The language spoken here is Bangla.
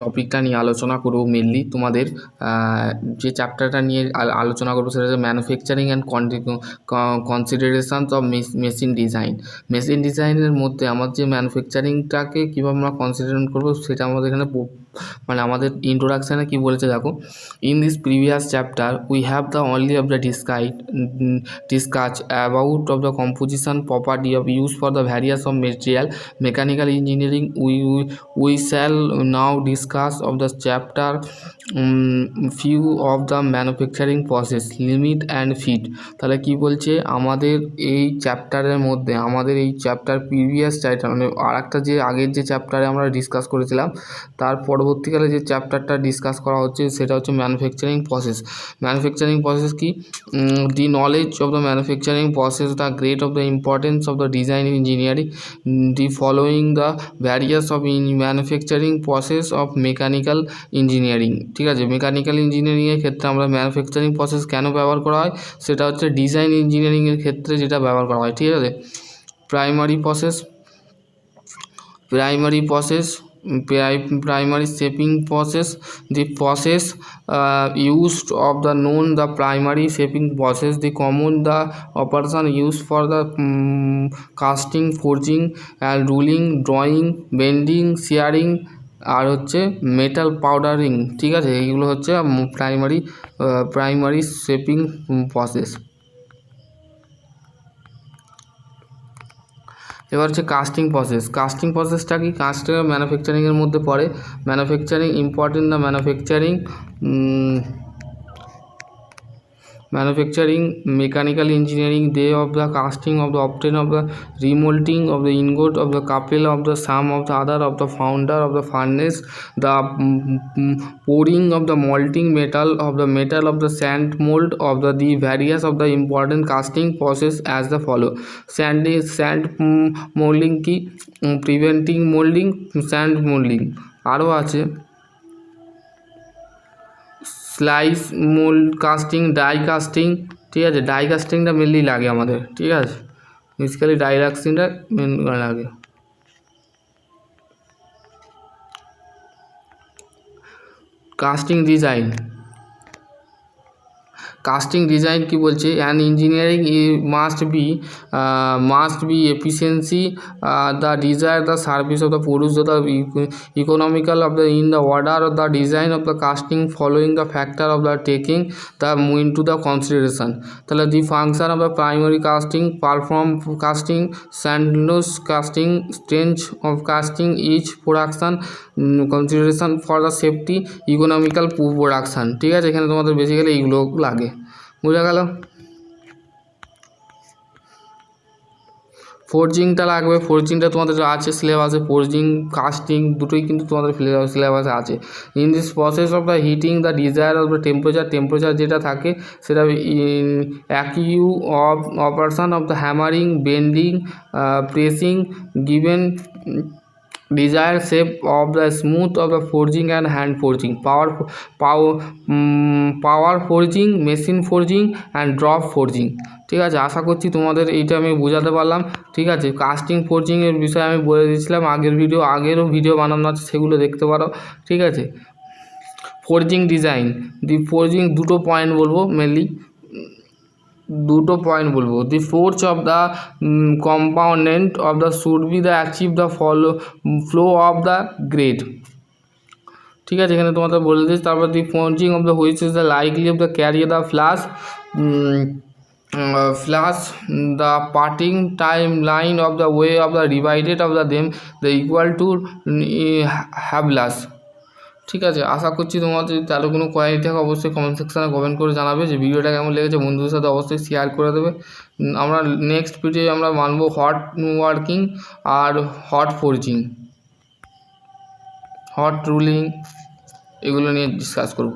টপিকটা নিয়ে আলোচনা করব মেনলি তোমাদের যে চ্যাপ্টারটা নিয়ে আলোচনা করবো সেটা হচ্ছে manufacturing and considerations of machine design. Machine ডিজাইনের মধ্যে আমার যে ম্যানুফ্যাকচারিংটাকে কীভাবে আমরা কনসিডার করবো সেটা আমাদের এখানে মানে আমাদের ইন্ট্রোডাকশানে কী বলেছে দেখো, in this previous chapter we have the only of the discuss about of the composition property of use for the various of material mechanical engineering. We shall now discuss of the chapter few of the manufacturing process limit and fit। তাহলে কি বলছে আমাদের এই চ্যাপ্টারের মধ্যে, আমাদের এই চ্যাপ্টার প্রিভিয়াস চ্যাপ্টার মানে আর একটা যে আগের যে চ্যাপ্টারে আমরা ডিসকাস করেছিলাম তার পরবর্তীকালে যে চ্যাপ্টারটা ডিসকাস করা হচ্ছে সেটা হচ্ছে ম্যানুফ্যাকচারিং প্রসেস। ম্যানুফ্যাকচারিং প্রসেস কি, the knowledge of the manufacturing process, the grade of the importance of the design engineering, the following the various of manufacturing process of mechanical engineering। ঠিক আছে, মেকানিক্যাল ইঞ্জিনিয়ারিংয়ের ক্ষেত্রে আমরা ম্যানুফ্যাকচারিং প্রসেস কেন ব্যবহার করা হয় সেটা হচ্ছে ডিজাইন ইঞ্জিনিয়ারিংয়ের ক্ষেত্রে যেটা ব্যবহার করা হয়। ঠিক আছে, primary shaping process, the process used of the known the primary shaping process, the common the operation used for the casting, forging and ruling, drawing, bending, shearing আর হচ্ছে মেটাল পাউডারিং। ঠিক আছে, এইগুলো হচ্ছে প্রাইমারি শেপিং প্রসেস। এবার হচ্ছে কাস্টিং প্রসেসটা কি, কাস্টিং ম্যানুফ্যাকচারিংয়ের মধ্যে পড়ে। Manufacturing important the manufacturing mechanical engineering, day of the casting of the obtain of the remolding of the ingot of the couple of the sum of the other of the founder of the furnace, the pouring of the molting metal of the sand mold of the various of the important casting process as the follow। sand molding কি, preventing molding, sand molding। আরও আছে slice mould casting, die casting. ঠিক আছে, ডাই কাস্টিংটা মেনলি লাগে আমাদের। ঠিক আছে, বেসিক্যালি ডাই কাস্টিংটা মেন লাগে। কাস্টিং ডিজাইন কি বলছে, and engineering must be efficiency the desire the service of the produce the economical of the in the order of the design of the casting following the factor of the taking the into the consideration. তাহলে the function of the primary casting, perform casting, sandless casting, strange of casting, each production consideration for the safety, economical production. ঠিক আছে, এখানে তোমাদের বেসিক্যালি এইগুলো লাগে, বোঝা গেল। ফোর্জিংটা লাগবে, ফোর্জিংটা তোমাদের আছে সিলেবাসে, ফোর্জিং কাস্টিং দুটোই কিন্তু তোমাদের সিলেবাসে আছে। In this process of the heating the desire of the temperature যেটা থাকে সেটা অ্যাকিউ of operation of the hammering, bending, pressing, given desired shape of the smooth of the forging and hand forging, power forging, machine forging and drop forging। ঠিক আছে, আশা করছি তোমাদের এইটা আমি বোঝাতে পারলাম। ঠিক আছে, কাস্টিং ফোর্জিংয়ের বিষয়ে আমি বলে দিয়েছিলাম আগেরও ভিডিও বানানো আছে, সেগুলো দেখতে পারো। ঠিক আছে, ফোর্জিং ডিজাইন, ফোর্জিং দুটো পয়েন্ট বলবো mainly, the force of the component of the should be the achieve the flow of the grade. ঠিক আছে, এখানে তোমাদের বলে দিচ্ছি। তারপর the forging of the which is the likely of the carrier the flash the parting time line of the way of the divided of the them the equal to hablas। ঠিক আছে, আশা করছি তোমাদের যদি আরও কোনো কোয়ারি থাকে অবশ্যই কমেন্ট সেকশানে কমেন্ট করে জানাবে যে ভিডিওটা কেমন লেগেছে, বন্ধুদের সাথে অবশ্যই শেয়ার করে দেবে। আমরা নেক্সট ভিডিও আমরা মানবো হট ওয়ার্কিং আর হট ফোর্জিং, হট রুলিং, এগুলো নিয়ে ডিসকাস করব।